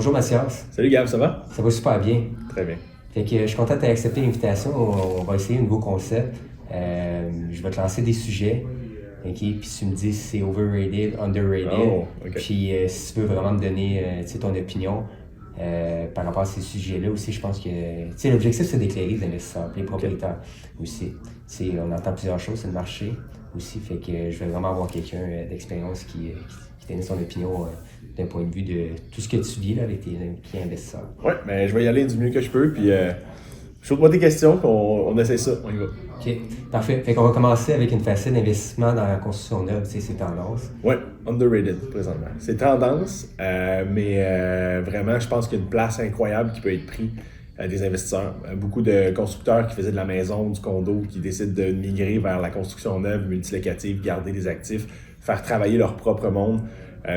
Bonjour Mathias, Salut Gab, ça va? ça va super bien. Très bien. Fait que je suis content d'avoir accepté l'invitation. On va essayer un nouveau concept. Je vais te lancer des sujets. Ok, puis tu me dis si c'est overrated, underrated. Oh, ok. Puis si tu veux vraiment me donner tu sais, ton opinion par rapport à ces sujets-là aussi, je pense que tu sais, l'objectif c'est d'éclairer les investisseurs, les propriétaires aussi. Tu sais, on entend plusieurs choses, c'est le marché aussi. Fait que je vais vraiment avoir quelqu'un d'expérience qui donne son opinion d'un point de vue de tout ce que tu vis là, avec tes clients investisseurs. Ouais, mais je vais y aller du mieux que je peux, puis shoot-moi tes questions, puis on essaie ça, on y va. OK, parfait. Fait qu'on va commencer avec une facette d'investissement dans la construction neuve, tu sais, c'est tendance. Ouais, underrated présentement. C'est tendance, mais vraiment, je pense qu'il y a une place incroyable qui peut être prise à des investisseurs. Beaucoup de constructeurs qui faisaient de la maison, du condo, qui décident de migrer vers la construction neuve, multilocative, garder des actifs, faire travailler leur propre monde.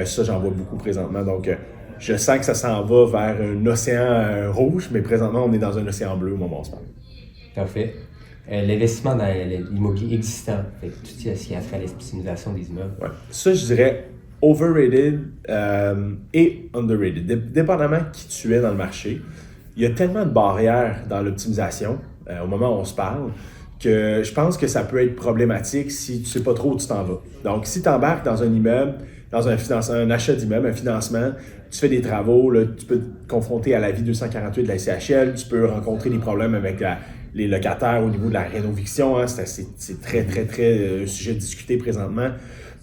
Ça, j'en vois beaucoup présentement. Donc, je sens que ça s'en va vers un océan rouge, mais présentement, on est dans un océan bleu au moment où on se parle. Parfait. L'investissement dans l'immobilier existant, fait que tout ce qui a trait à l'optimisation des immeubles. Ouais. Ça, je dirais overrated et underrated. Dépendamment qui tu es dans le marché, il y a tellement de barrières dans l'optimisation au moment où on se parle que je pense que ça peut être problématique si tu ne sais pas trop où tu t'en vas. Donc, si tu embarques dans un immeuble, dans un achat d'immeuble, un financement, tu fais des travaux, là, tu peux te confronter à la vie 248 de la CHL, tu peux rencontrer des problèmes avec les locataires au niveau de la rénoviction. Hein, c'est très un sujet discuté présentement.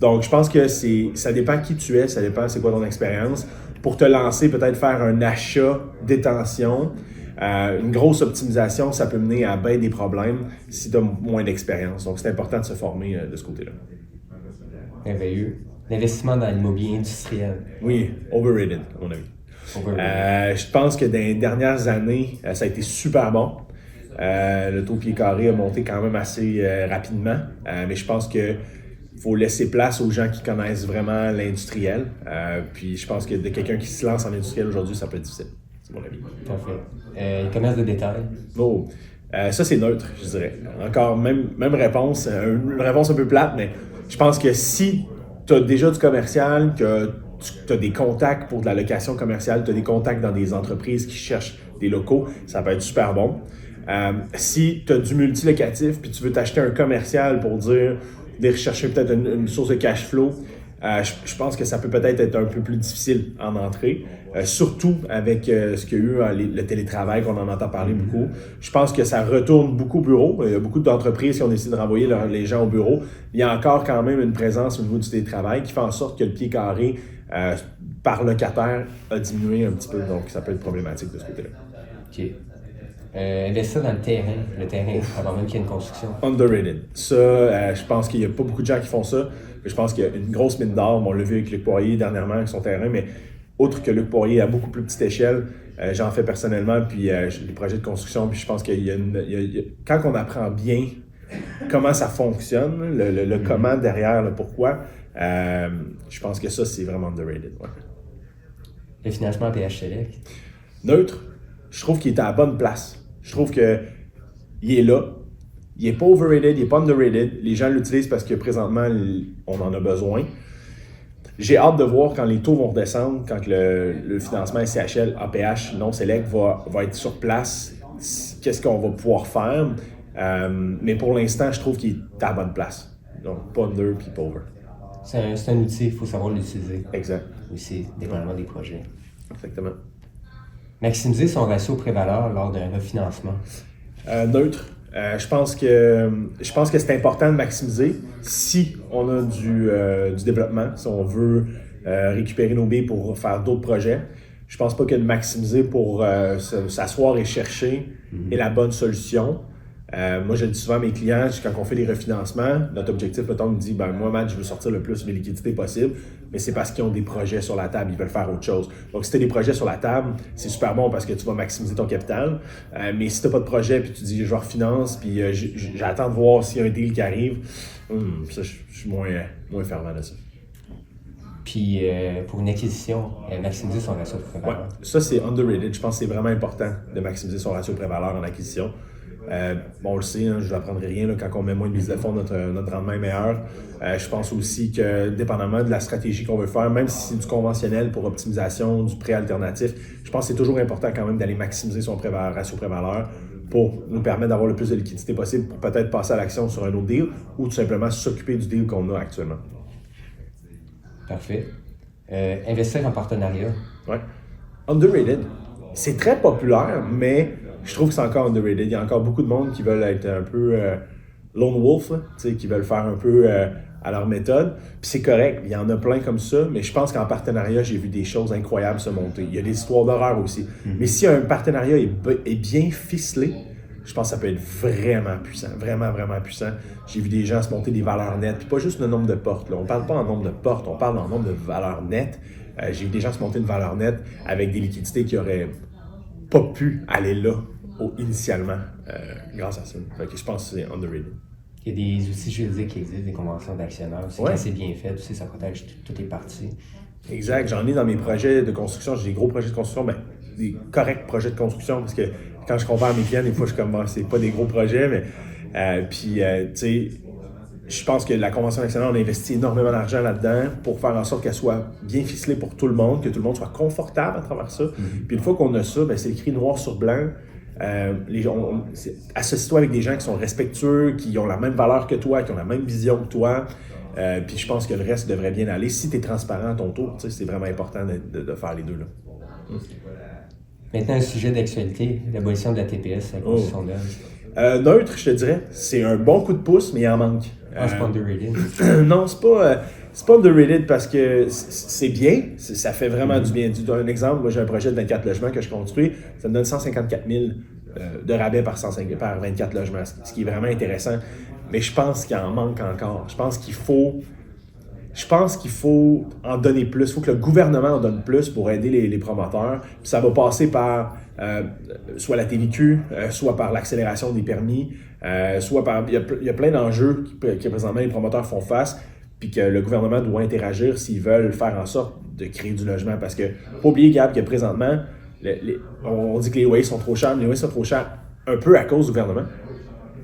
Donc, je pense que ça dépend qui tu es, ça dépend c'est quoi ton expérience. Pour te lancer, peut-être faire un achat détention, une grosse optimisation, ça peut mener à bien des problèmes si tu as moins d'expérience. Donc, c'est important de se former de ce côté-là. Merveilleux. L'investissement dans l'immobilier industriel. Oui, overrated, à mon avis. Overrated. Je pense que dans les dernières années, ça a été super bon. Le taux pied carré a monté quand même assez rapidement, mais je pense que faut laisser place aux gens qui connaissent vraiment l'industriel. Puis je pense que de quelqu'un qui se lance en industriel aujourd'hui, ça peut être difficile. C'est mon avis. Parfait. Le commerce de détail. Oh, ça c'est neutre, je dirais. Encore même réponse, une réponse un peu plate, mais je pense que si tu as déjà du commercial, que tu as des contacts pour de la location commerciale, tu as des contacts dans des entreprises qui cherchent des locaux, ça peut être super bon. Si tu as du multilocatif puis tu veux t'acheter un commercial pour dire de rechercher peut-être une source de cash flow, je pense que ça peut peut-être être un peu plus difficile en entrée, surtout avec ce qu'il y a eu, le télétravail qu'on en entend parler beaucoup. Je pense que ça retourne beaucoup au bureau. Il y a beaucoup d'entreprises qui ont décidé de renvoyer les gens au bureau. Il y a encore quand même une présence au niveau du télétravail qui fait en sorte que le pied carré par locataire a diminué un petit peu. Donc, ça peut être problématique de ce côté-là. OK. Investir dans le terrain, avant même qu'il y ait une construction. Underrated. Ça, je pense qu'il n'y a pas beaucoup de gens qui font ça. Je pense qu'il y a une grosse mine d'or. On l'a vu avec Luc Poirier dernièrement avec son terrain, mais autre que Luc Poirier à beaucoup plus petite échelle, j'en fais personnellement, puis j'ai des projets de construction, puis je pense qu'il y a quand on apprend bien comment ça fonctionne, le comment derrière, le pourquoi, je pense que ça, c'est vraiment underrated. Ouais. Le financement à PH Select. Neutre, je trouve qu'il est à la bonne place. Je trouve qu'il est là. Il n'est pas overrated, il n'est pas underrated. Les gens l'utilisent parce que présentement, on en a besoin. J'ai hâte de voir quand les taux vont redescendre, quand le financement SCHL, APH, non Select va être sur place. Qu'est-ce qu'on va pouvoir faire? Mais pour l'instant, je trouve qu'il est à la bonne place. Donc, pas under puis pas over. C'est un outil, il faut savoir l'utiliser. Exact. Aussi, dépendamment des projets. Exactement. Maximiser son ratio pré-valeur lors d'un refinancement. Neutre. Je pense que c'est important de maximiser si on a du développement, si on veut récupérer nos billes pour faire d'autres projets. Je pense pas que de maximiser pour s'asseoir et chercher est la bonne solution. Moi, je le dis souvent à mes clients, quand on fait les refinancements, notre objectif, le temps me dit, moi, Matt, je veux sortir le plus de liquidités possible, mais c'est parce qu'ils ont des projets sur la table, ils veulent faire autre chose. Donc, si tu as des projets sur la table, c'est super bon parce que tu vas maximiser ton capital. Mais si tu n'as pas de projet, puis tu dis, je refinance, puis j'attends de voir s'il y a un deal qui arrive, ça, je suis moins fervent de ça. Puis, pour une acquisition, maximiser son ratio pré-valeur. Ouais, ça, c'est underrated. Je pense que c'est vraiment important de maximiser son ratio pré-valeur en acquisition. On le sait, hein, je n'apprendrai rien là, quand on met moins de mise de fonds, notre rendement est meilleur. Je pense aussi que, dépendamment de la stratégie qu'on veut faire, même si c'est du conventionnel pour optimisation, du prêt alternatif, je pense que c'est toujours important quand même d'aller maximiser son ratio prêt-valeur pour nous permettre d'avoir le plus de liquidité possible pour peut-être passer à l'action sur un autre deal ou tout simplement s'occuper du deal qu'on a actuellement. Parfait. Investir en partenariat. Ouais. Underrated. C'est très populaire, mais je trouve que c'est encore underrated. Il y a encore beaucoup de monde qui veulent être un peu lone wolf, là, qui veulent faire un peu à leur méthode. Puis c'est correct, il y en a plein comme ça, mais je pense qu'en partenariat, j'ai vu des choses incroyables se monter. Il y a des histoires d'horreur aussi. Mais si un partenariat est bien ficelé, je pense que ça peut être vraiment puissant, vraiment, vraiment puissant. J'ai vu des gens se monter des valeurs nettes, puis pas juste le nombre de portes. Là. On ne parle pas en nombre de portes, on parle en nombre de valeurs nettes. J'ai vu des gens se monter une valeur nette avec des liquidités qui n'auraient pas pu aller là initialement grâce à ça. Fait que je pense que c'est underrated. Il y a des outils juridiques qui existent, des conventions d'actionnaires. C'est quand c'est bien fait, ça protège toutes les parties. Exact. J'en ai dans mes projets de construction. J'ai des gros projets de construction, des corrects projets de construction, parce que quand je compare mes clients, des fois, je suis comme, c'est pas des gros projets, mais tu sais, je pense que la convention d'actionnaire, on a investi énormément d'argent là-dedans pour faire en sorte qu'elle soit bien ficelée pour tout le monde, que tout le monde soit confortable à travers ça. Puis une fois qu'on a ça, c'est écrit noir sur blanc. Associe-toi avec des gens qui sont respectueux, qui ont la même valeur que toi, qui ont la même vision que toi. Puis je pense que le reste devrait bien aller. Si tu es transparent à ton tour, c'est vraiment important de faire les deux. Là. Maintenant, un sujet d'actualité, l'abolition de la TPS, la construction d'œuvres. Neutre, je te dirais. C'est un bon coup de pouce, mais il en manque. C'est pas underrated. Non, c'est pas underrated parce que c'est bien. Ça fait vraiment du bien. Un exemple, moi j'ai un projet de 24 logements que je construis. Ça me donne 154 000 de rabais par 24 logements, ce qui est vraiment intéressant. Mais je pense qu'il en manque encore. Je pense qu'il faut en donner plus. Il faut que le gouvernement en donne plus pour aider les promoteurs. Puis ça va passer par soit la TVQ, soit par l'accélération des permis, soit par... Il y a plein d'enjeux que présentement les promoteurs font face, puis que le gouvernement doit interagir s'ils veulent faire en sorte de créer du logement. Parce que, faut pas oublier, Gab, que présentement, on dit que les loyers sont trop chers, mais les loyers sont trop chers un peu à cause du gouvernement.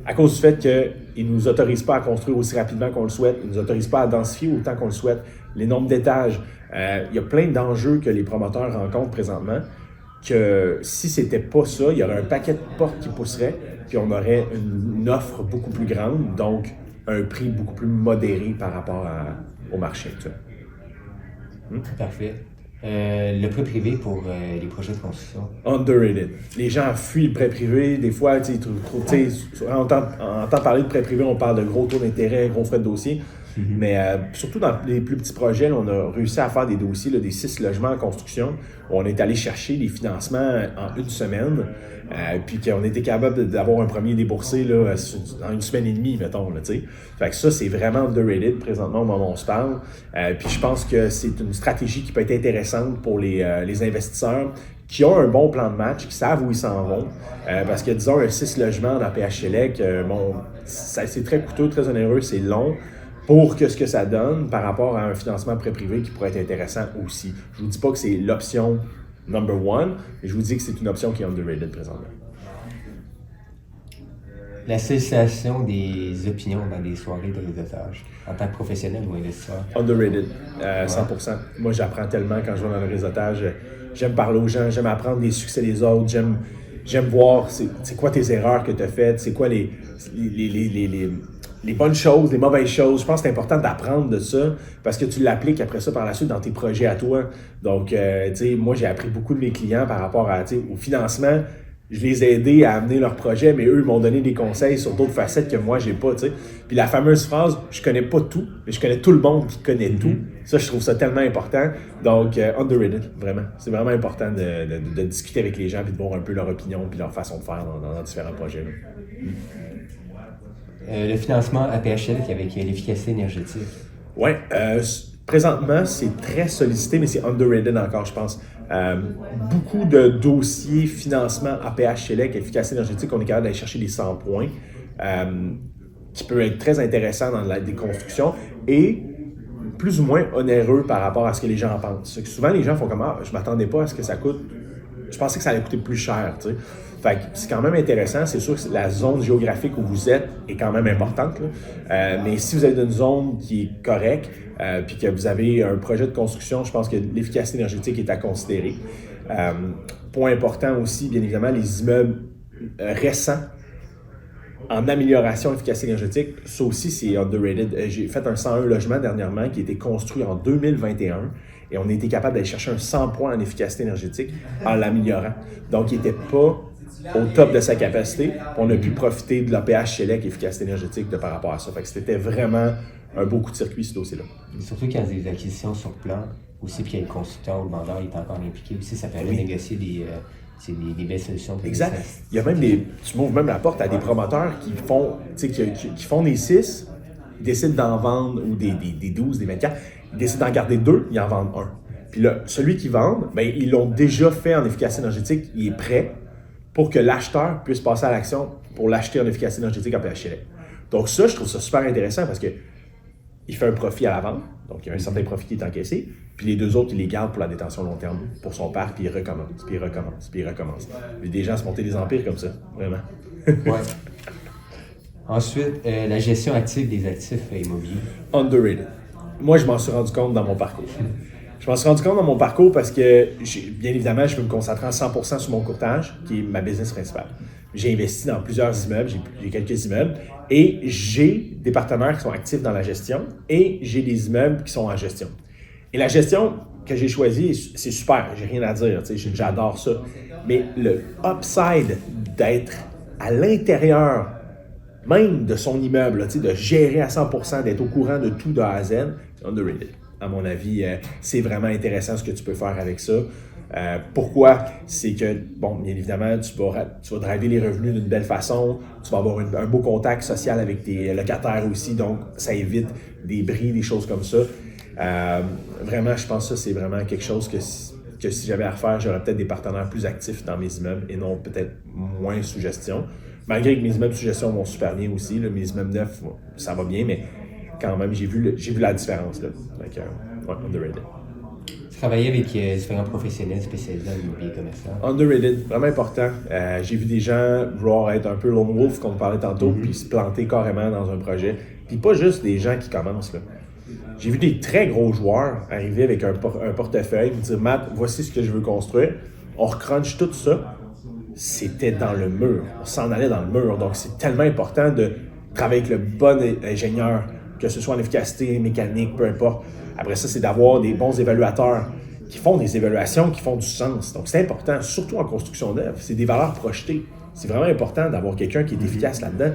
À cause du fait qu'ils ne nous autorisent pas à construire aussi rapidement qu'on le souhaite, ils ne nous autorisent pas à densifier autant qu'on le souhaite, les nombres d'étages. Il y a plein d'enjeux que les promoteurs rencontrent présentement, que si c'était pas ça, il y aurait un paquet de portes qui pousseraient, puis on aurait une offre beaucoup plus grande, donc un prix beaucoup plus modéré par rapport au marché actuel. Parfait. Le prêt privé pour les projets de construction. Underrated. Les gens fuient le prêt privé. Des fois, on entend parler de prêt privé, on parle de gros taux d'intérêt, gros frais de dossier. Mais surtout dans les plus petits projets, là, on a réussi à faire des dossiers, là, des 6 logements en construction, où on est allé chercher des financements en une semaine, puis qu'on était capable d'avoir un premier déboursé là, en une semaine et demie, mettons. Là, fait que ça, c'est vraiment underrated présentement au moment où on se parle. Puis je pense que c'est une stratégie qui peut être intéressante pour les investisseurs qui ont un bon plan de match, qui savent où ils s'en vont. Parce que, disons, un 6 logements dans PHLEC, c'est très coûteux, très onéreux, c'est long. Pour que ce que ça donne par rapport à un financement prêt privé qui pourrait être intéressant aussi. Je ne vous dis pas que c'est l'option number one, mais je vous dis que c'est une option qui est underrated présentement. L'association des opinions dans des soirées de réseautage, en tant que professionnel ou investisseur. Underrated, 100%. Moi, j'apprends tellement quand je vais dans le réseautage. J'aime parler aux gens, j'aime apprendre des succès des autres, j'aime voir c'est quoi tes erreurs que tu as faites, c'est quoi les bonnes choses, les mauvaises choses. Je pense que c'est important d'apprendre de ça parce que tu l'appliques après ça par la suite dans tes projets à toi. Donc, moi, j'ai appris beaucoup de mes clients par rapport au financement. Je les ai aidés à amener leurs projets, mais eux, ils m'ont donné des conseils sur d'autres facettes que moi, j'ai pas, Puis la fameuse phrase, je connais pas tout, mais je connais tout le monde qui connaît tout. Ça, je trouve ça tellement important. Donc, underrated, vraiment. C'est vraiment important de discuter avec les gens puis de voir un peu leur opinion puis leur façon de faire dans différents projets. Le financement APHL avec l'efficacité énergétique. Oui, présentement, c'est très sollicité, mais c'est underrated encore, je pense. Beaucoup de dossiers financement APH Select, efficacité énergétique, on est capable d'aller chercher des 100 points, qui peut être très intéressant dans des constructions et plus ou moins onéreux par rapport à ce que les gens en pensent. Souvent, les gens font comme « Ah, je m'attendais pas à ce que ça coûte. Je pensais que ça allait coûter plus cher. » Fait que c'est quand même intéressant. C'est sûr que la zone géographique où vous êtes est quand même importante. Mais si vous êtes dans une zone qui est correcte, puis que vous avez un projet de construction, je pense que l'efficacité énergétique est à considérer. Point important aussi, bien évidemment, les immeubles récents en amélioration d'efficacité énergétique, ça aussi c'est underrated. J'ai fait un 101 logements dernièrement qui a été construit en 2021 et on a été capable d'aller chercher un 100 points en efficacité énergétique en l'améliorant. Donc, il n'était pas au top de sa capacité. On a pu profiter de l'APH Select efficacité énergétique par rapport à ça. Fait que c'était vraiment un beau coup de circuit, ce dossier-là. Surtout quand il y a des acquisitions sur plan, aussi, puis qu'il y a le constructeur ou le vendeur est encore impliqué aussi, ça permet de négocier des belles solutions. Exact. Il y a même tu m'ouvres même la porte à des promoteurs qui font des 6, ils décident d'en vendre, ou des 12, des 24, ils décident d'en garder 2, ils en vendent un. Puis là, celui qui vend, ben, ils l'ont déjà fait en efficacité énergétique, il est prêt pour que l'acheteur puisse passer à l'action pour l'acheter en efficacité énergétique en PHLE. Donc ça, je trouve ça super intéressant parce que il fait un profit à la vente, donc il y a un certain profit qui est encaissé, puis les 2 autres, il les garde pour la détention long terme, pour son parc, puis il recommence, puis il recommence, puis il recommence. Il y a des gens se monter des empires comme ça, vraiment. Ouais. Ensuite, la gestion active des actifs immobiliers. Underrated. Moi, je m'en suis rendu compte dans mon parcours. Je m'en suis rendu compte dans mon parcours parce que, bien évidemment, je peux me concentrer à 100% sur mon courtage, qui est ma business principale. J'ai investi dans plusieurs immeubles, j'ai quelques immeubles, et j'ai des partenaires qui sont actifs dans la gestion, et j'ai des immeubles qui sont en gestion. Et la gestion que j'ai choisie, c'est super, j'ai rien à dire, j'adore ça. Mais le upside d'être à l'intérieur même de son immeuble, de gérer à 100%, d'être au courant de tout de A à Z, c'est underrated. À mon avis, c'est vraiment intéressant ce que tu peux faire avec ça. Pourquoi? C'est que, bon, bien évidemment, tu vas driver les revenus d'une belle façon, tu vas avoir un beau contact social avec tes locataires aussi, donc ça évite des bris, des choses comme ça. Vraiment, je pense que ça, c'est vraiment quelque chose que si j'avais à refaire, j'aurais peut-être des partenaires plus actifs dans mes immeubles et non peut-être moins sous gestion. Malgré que mes immeubles sous gestion vont super bien aussi, là, mes immeubles neufs, ça va bien, mais quand même, j'ai vu la différence. Là. Donc, underrated. Tu travaillais avec différents professionnels spécialisés dans l'immobilier commercial. Underrated, vraiment important. J'ai vu des gens vouloir être un peu lone wolf, comme on parlait tantôt, puis se planter carrément dans un projet. Puis pas juste des gens qui commencent. Là. J'ai vu des très gros joueurs arriver avec un portefeuille, me dire « Matt, voici ce que je veux construire ». On recrunch tout ça. C'était dans le mur. On s'en allait dans le mur. Donc, c'est tellement important de travailler avec le bon ingénieur, que ce soit en efficacité, mécanique, peu importe. Après ça, c'est d'avoir des bons évaluateurs qui font des évaluations qui font du sens. Donc, c'est important, surtout en construction neuve. C'est des valeurs projetées. C'est vraiment important d'avoir quelqu'un qui est efficace là-dedans,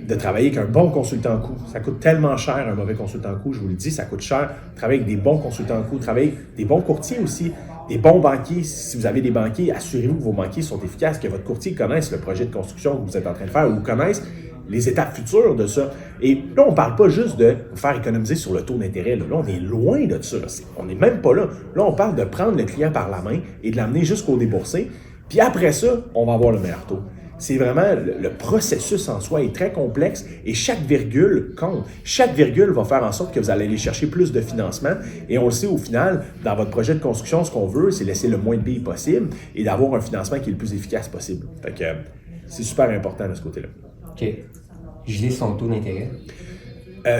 de travailler avec un bon consultant en coût. Ça coûte tellement cher, un mauvais consultant en coût, je vous le dis, ça coûte cher. Travailler avec des bons consultants en coût, travailler avec des bons courtiers aussi, des bons banquiers. Si vous avez des banquiers, assurez-vous que vos banquiers sont efficaces, que votre courtier connaisse le projet de construction que vous êtes en train de faire ou connaisse les étapes futures de ça. Et là, on ne parle pas juste de vous faire économiser sur le taux d'intérêt. Là, on est loin de ça. On n'est même pas là. Là, on parle de prendre le client par la main et de l'amener jusqu'au déboursé. Puis après ça, on va avoir le meilleur taux. C'est vraiment, le processus en soi est très complexe et chaque virgule compte. Chaque virgule va faire en sorte que vous allez aller chercher plus de financement. Et on le sait au final, dans votre projet de construction, ce qu'on veut, c'est laisser le moins de billes possible et d'avoir un financement qui est le plus efficace possible. Fait que c'est super important de ce côté-là. OK. Geler son taux d'intérêt?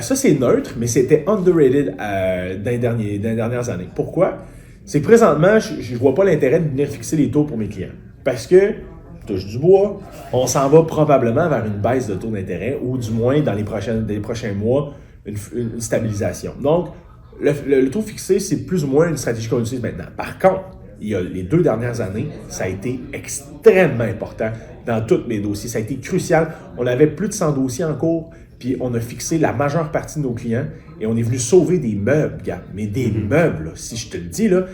Ça, c'est neutre, mais c'était underrated dans les dernières années. Pourquoi? C'est que présentement, je ne vois pas l'intérêt de venir fixer les taux pour mes clients. Parce que, touche du bois, on s'en va probablement vers une baisse de taux d'intérêt ou du moins dans les prochains mois, une stabilisation. Donc, le taux fixé, c'est plus ou moins une stratégie qu'on utilise maintenant. Par contre, il y a les 2 dernières années, ça a été extrêmement important dans tous mes dossiers. Ça a été crucial. On avait plus de 100 dossiers en cours, puis on a fixé la majeure partie de nos clients et on est venu sauver des meubles, gars. Mais des meubles, là, si je te le dis, là,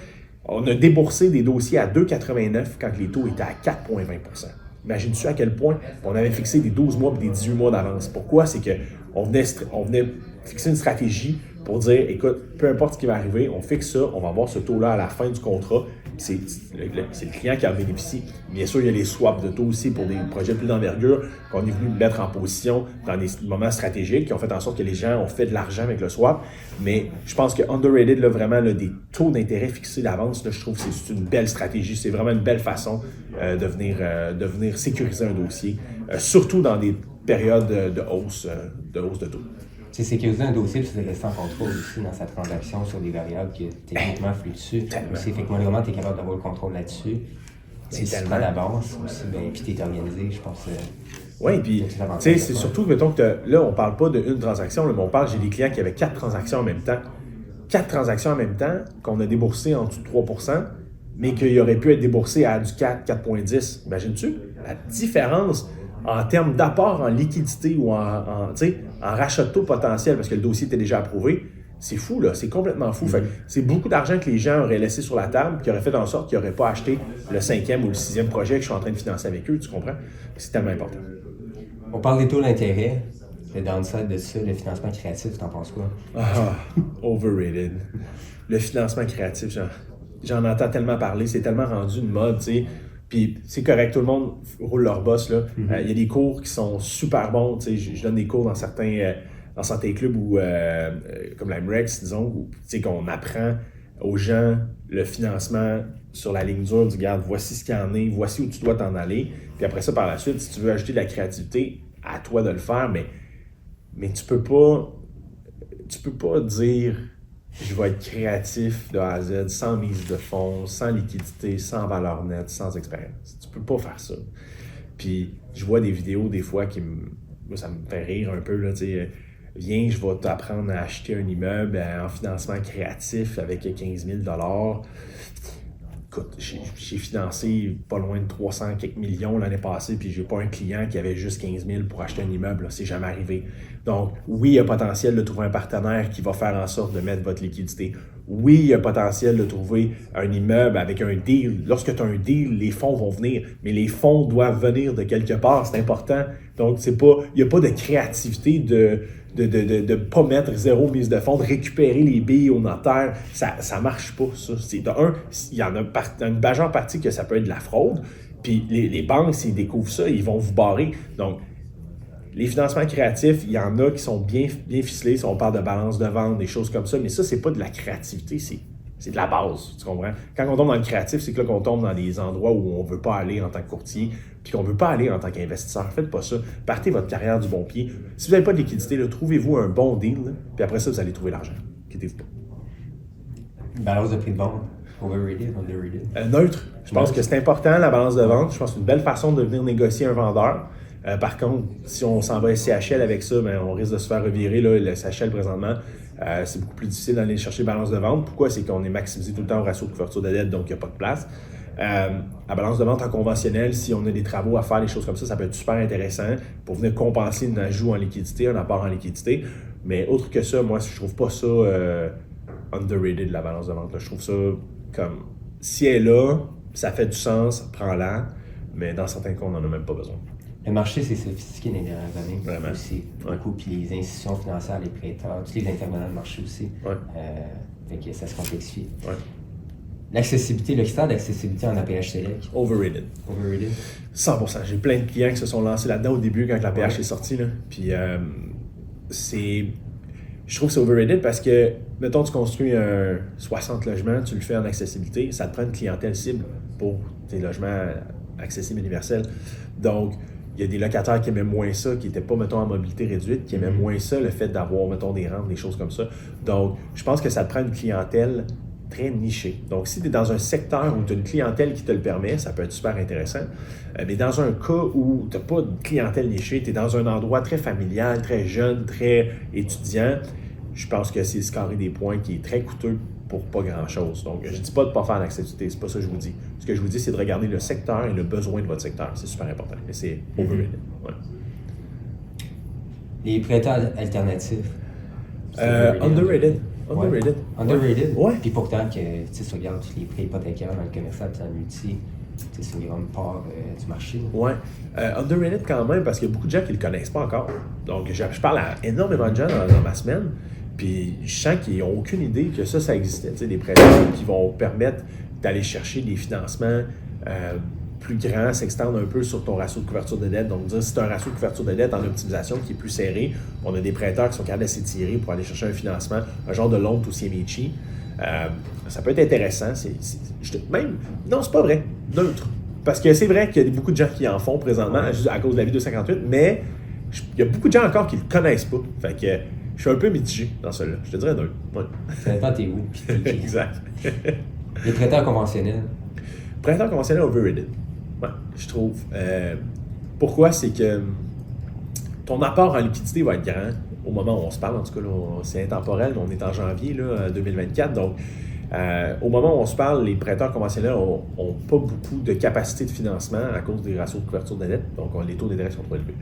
on a déboursé des dossiers à 2,89 quand les taux étaient à 4,20 %. Imagine-tu à quel point on avait fixé des 12 mois et des 18 mois d'avance. Pourquoi? C'est qu'on venait fixer une stratégie pour dire, écoute, peu importe ce qui va arriver, on fixe ça, on va avoir ce taux-là à la fin du contrat c'est le client qui en bénéficie. Bien sûr, il y a les swaps de taux aussi pour des projets plus d'envergure qu'on est venu mettre en position dans des moments stratégiques qui ont fait en sorte que les gens ont fait de l'argent avec le swap. Mais je pense que underrated, là, vraiment, là, des taux d'intérêt fixés d'avance, là, je trouve que c'est une belle stratégie. C'est vraiment une belle façon de venir sécuriser un dossier, surtout dans des périodes de hausse de taux. C'est sécuriser un dossier, puis c'est de rester en contrôle aussi dans sa transaction sur des variables qui techniquement fluctuent. Aussi, fait que vraiment, tu es capable d'avoir le contrôle là-dessus. C'est tellement d'avance aussi, puis tu es organisé, je pense. Oui, puis tu sais, c'est surtout, mettons que là, on parle pas d'une transaction, là, mais on parle, j'ai des clients qui avaient 4 transactions en même temps. 4 transactions en même temps qu'on a déboursé en dessous de 3%, mais qu'il aurait pu être déboursé à du 4, 4,10. Imagines-tu la différence en termes d'apport en liquidité ou en rachat de taux potentiel parce que le dossier était déjà approuvé? C'est fou, là. C'est complètement fou. Fait que c'est beaucoup d'argent que les gens auraient laissé sur la table qui aurait fait en sorte qu'ils n'auraient pas acheté le 5e ou le 6e projet que je suis en train de financer avec eux, tu comprends? C'est tellement important. On parle des taux d'intérêt. Le downside de ça, le financement créatif, t'en penses quoi? Overrated. Le financement créatif, j'en entends tellement parler, c'est tellement rendu une mode, tu sais. Puis c'est correct, tout le monde roule leur boss, là. Il y a des cours qui sont super bons, tu sais. Je donne des cours dans certains clubs où, comme la MREX, disons, où tu sais, qu'on apprend aux gens le financement sur la ligne dure du garde, voici ce qu'il y en est, voici où tu dois t'en aller. Puis après ça, par la suite, si tu veux ajouter de la créativité, à toi de le faire, mais tu peux pas dire je vais être créatif de A à Z, sans mise de fonds, sans liquidité, sans valeur nette, sans expérience. Tu peux pas faire ça. Puis je vois des vidéos des fois moi, ça me fait rire un peu, là, tu sais. Viens, je vais t'apprendre à acheter un immeuble en financement créatif avec 15 000 $. Écoute, j'ai financé pas loin de 300 quelques millions l'année passée, puis j'ai pas un client qui avait juste 15 000 pour acheter un immeuble, là, c'est jamais arrivé. Donc, oui, il y a potentiel de trouver un partenaire qui va faire en sorte de mettre votre liquidité. Oui, il y a potentiel de trouver un immeuble avec un deal. Lorsque tu as un deal, les fonds vont venir, mais les fonds doivent venir de quelque part, c'est important. Donc, il n'y a pas de créativité de pas mettre zéro mise de fonds, de récupérer les billes au notaire, ça marche pas, ça. Il y en a une majeure partie que ça peut être de la fraude, puis les banques, s'ils découvrent ça, ils vont vous barrer. Donc, les financements créatifs, il y en a qui sont bien ficelés, si on parle de balance de vente, des choses comme ça, mais ça, c'est pas de la créativité, c'est de la base, tu comprends? Quand on tombe dans le créatif, c'est que là qu'on tombe dans des endroits où on veut pas aller en tant que courtier, puis qu'on veut pas aller en tant qu'investisseur. Faites pas ça. Partez votre carrière du bon pied. Si vous n'avez pas de liquidité, là, trouvez-vous un bon deal, là, puis après ça, vous allez trouver l'argent. Inquiétez-vous pas. Balance de prix de vente. Overrated, underrated? Neutre. Je pense que c'est important, la balance de vente. Je pense que c'est une belle façon de venir négocier un vendeur. Par contre, si on s'en va SCHL avec ça, ben, on risque de se faire revirer. Là, le SCHL, présentement, c'est beaucoup plus difficile d'aller chercher balance de vente. Pourquoi? C'est qu'on est maximisé tout le temps au ratio de couverture de dette, donc il n'y a pas de place. À balance de vente en conventionnel, si on a des travaux à faire, des choses comme ça peut être super intéressant pour venir compenser un ajout en liquidité, un apport en liquidité. Mais autre que ça, moi, je trouve pas ça underrated, la balance de vente. Là. Je trouve ça comme, si elle est là, ça fait du sens, prends-la, mais dans certains cas, on n'en a même pas besoin. Le marché s'est sophistiqué dans les dernières années. Vraiment. Aussi. Beaucoup. Puis les institutions financières, les prêteurs, tous les intervenants de marché aussi. Ouais. Fait que ça se complexifie. Ouais. L'accessibilité, le critère d'accessibilité en APH Select. Overrated. 100%. J'ai plein de clients qui se sont lancés là-dedans au début quand l'APH est sorti. Là. Puis je trouve que c'est overrated parce que, mettons, tu construis un 60 logements, tu le fais en accessibilité, ça te prend une clientèle cible pour tes logements accessibles universels. Donc, il y a des locataires qui aimaient moins ça, qui n'étaient pas, mettons, en mobilité réduite, qui aimaient moins ça, le fait d'avoir, mettons, des rampes, des choses comme ça. Donc, je pense que ça te prend une clientèle très nichée. Donc, si tu es dans un secteur où tu as une clientèle qui te le permet, ça peut être super intéressant. Mais dans un cas où tu n'as pas de clientèle nichée, tu es dans un endroit très familial, très jeune, très étudiant, je pense que c'est le carré des points qui est très coûteux pour pas grand-chose. Donc, je ne dis pas de ne pas faire l'accessibilité, c'est pas ça que je vous dis. Ce que je vous dis, c'est de regarder le secteur et le besoin de votre secteur. C'est super important. Mais c'est overrated. Ouais. Les prêteurs alternatifs. Underrated. Underrated. Ouais. Underrated? Ouais. Puis pourtant, que, tu regardes tous les prêts hypothécaires dans le commercial et dans le multi, c'est une grande part du marché. Ouais. Underrated quand même, parce qu'il y a beaucoup de gens qui ne le connaissent pas encore. Donc, je parle à énormément de gens dans ma semaine. Puis je sens qu'ils n'ont aucune idée que ça existait. Tu sais, des prêteurs qui vont permettre d'aller chercher des financements plus grands, s'extendre un peu sur ton ratio de couverture de dette. Donc, dire si tu as un ratio de couverture de dette en optimisation qui est plus serré, on a des prêteurs qui sont capables de s'étirer pour aller chercher un financement, un genre de loan to CMHC. Ça peut être intéressant. Non, c'est pas vrai. Neutre. Parce que c'est vrai qu'il y a beaucoup de gens qui en font présentement à cause de la vie 258, mais il y a beaucoup de gens encore qui ne le connaissent pas. Fait que je suis un peu mitigé dans celui-là. Je te dirais neutre. Ouais. Ça dépend t'es où. Exact. Les prêteurs conventionnels. Prêteurs conventionnels overrated. Ouais, je trouve. Pourquoi? C'est que ton apport en liquidité va être grand au moment où on se parle. En tout cas, là, c'est intemporel, mais on est en janvier là, 2024. Donc, au moment où on se parle, les prêteurs conventionnels n'ont pas beaucoup de capacité de financement à cause des ratios de couverture de dette. Donc, les taux d'intérêt sont trop élevés.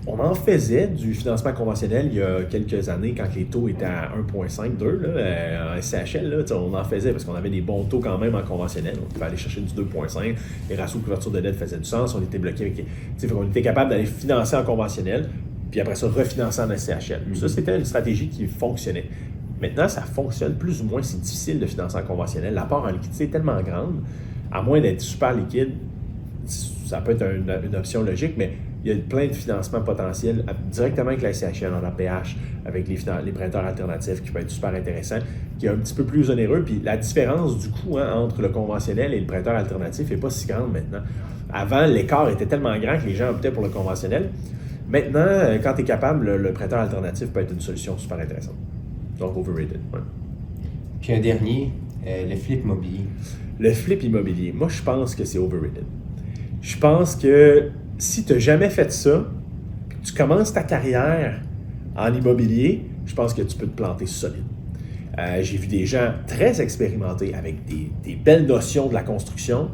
On en faisait du financement conventionnel il y a quelques années quand les taux étaient à 1,5, 2 en SCHL. Là, on en faisait parce qu'on avait des bons taux quand même en conventionnel. On pouvait aller chercher du 2,5. Les ratios de couverture de dette faisaient du sens. On était bloqué avec. On était capable d'aller financer en conventionnel, puis après ça, refinancer en SCHL. Ça, c'était une stratégie qui fonctionnait. Maintenant, ça fonctionne plus ou moins. C'est difficile de financer en conventionnel. L'apport en liquidité est tellement grande, à moins d'être super liquide, ça peut être une option logique, mais il y a plein de financements potentiels directement avec la SCHL en APH, avec les prêteurs alternatifs qui peut être super intéressant, qui est un petit peu plus onéreux. Puis la différence du coût entre le conventionnel et le prêteur alternatif n'est pas si grande maintenant. Avant, l'écart était tellement grand que les gens optaient pour le conventionnel. Maintenant, quand tu es capable, le prêteur alternatif peut être une solution super intéressante. Donc, overrated. Ouais. Puis un dernier, le flip immobilier. Le flip immobilier, moi, je pense que c'est overrated. Je pense que si tu n'as jamais fait ça, tu commences ta carrière en immobilier, je pense que tu peux te planter solide. J'ai vu des gens très expérimentés avec des belles notions de la construction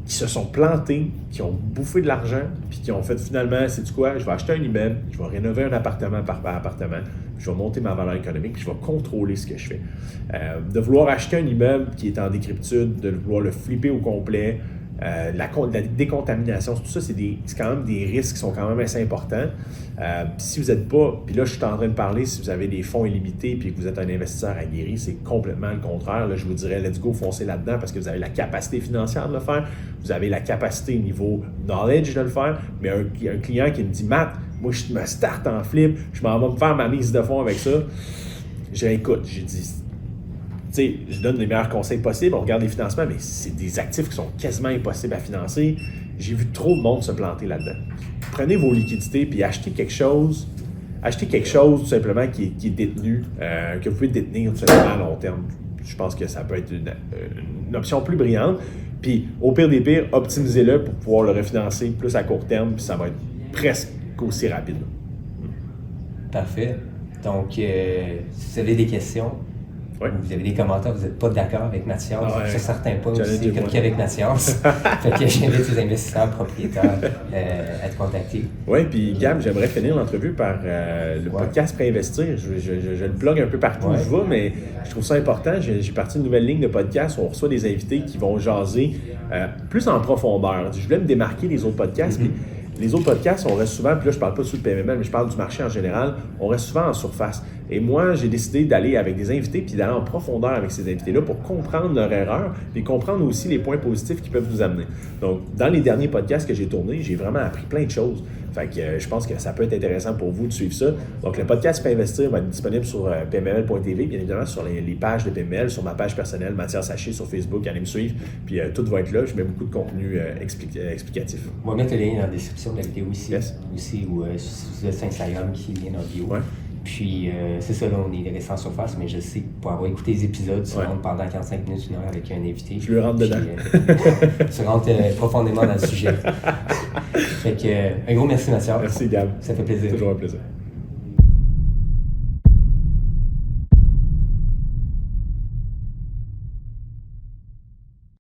qui se sont plantés, qui ont bouffé de l'argent, puis qui ont fait finalement, sais-tu quoi, je vais acheter un immeuble, je vais rénover un appartement par appartement, je vais monter ma valeur économique, puis je vais contrôler ce que je fais. De vouloir acheter un immeuble qui est en décrépitude, de vouloir le flipper au complet, la décontamination, tout ça, c'est quand même des risques qui sont quand même assez importants. Si vous n'êtes pas, puis là je suis en train de parler, si vous avez des fonds illimités puis que vous êtes un investisseur aguerri, c'est complètement le contraire. Là, je vous dirais, let's go, foncez là-dedans parce que vous avez la capacité financière de le faire, vous avez la capacité niveau knowledge de le faire, mais un client qui me dit « Matt, moi je me start en flip, je m'en vais me faire ma mise de fonds avec ça », j'ai dit tu sais, je donne les meilleurs conseils possibles, on regarde les financements, mais c'est des actifs qui sont quasiment impossibles à financer. J'ai vu trop de monde se planter là-dedans. Prenez vos liquidités puis achetez quelque chose tout simplement qui est détenu, que vous pouvez détenir tout simplement à long terme. Je pense que ça peut être une option plus brillante. Puis au pire des pires, optimisez-le pour pouvoir le refinancer plus à court terme, puis ça va être presque aussi rapide. Parfait. Donc, si vous avez des questions, vous avez des commentaires, vous n'êtes pas d'accord avec Mathias, sur certains points aussi, comme qu'avec Mathias. Fait que j'invite les investisseurs, propriétaires à te contacter. Oui, puis Gab, j'aimerais finir l'entrevue par le podcast Préinvestir. Je le plug un peu partout où je vais, mais je trouve ça important. J'ai parti une nouvelle ligne de podcast où on reçoit des invités qui vont jaser plus en profondeur. Je voulais me démarquer des autres podcasts, puis les autres podcasts, on reste souvent, puis là je parle pas sur le PMML, mais je parle du marché en général, on reste souvent en surface. Et moi, j'ai décidé d'aller avec des invités puis d'aller en profondeur avec ces invités-là pour comprendre leur erreur et comprendre aussi les points positifs qui peuvent nous amener. Donc, dans les derniers podcasts que j'ai tournés, j'ai vraiment appris plein de choses. Fait que je pense que ça peut être intéressant pour vous de suivre ça. Donc, le podcast Préinvestir va être disponible sur pml.tv, bien évidemment sur les pages de PML, sur ma page personnelle, Mathias Haché sur Facebook, allez me suivre. Puis tout va être là. Je mets beaucoup de contenu explicatif. On va mettre le lien dans la description de la vidéo ici. Yes. Aussi, ou sur le Instagram qui est lié dans la bio. Ouais. Puis, c'est ça, là, on est resté en surface, mais je sais que pour avoir écouté les épisodes, tu rentres pendant 45 minutes, une heure avec un invité. Je lui rentre dedans. Tu rentres profondément dans le sujet. Fait que, un gros merci, Mathias. Merci, Gab. Ça fait plaisir. Toujours un plaisir.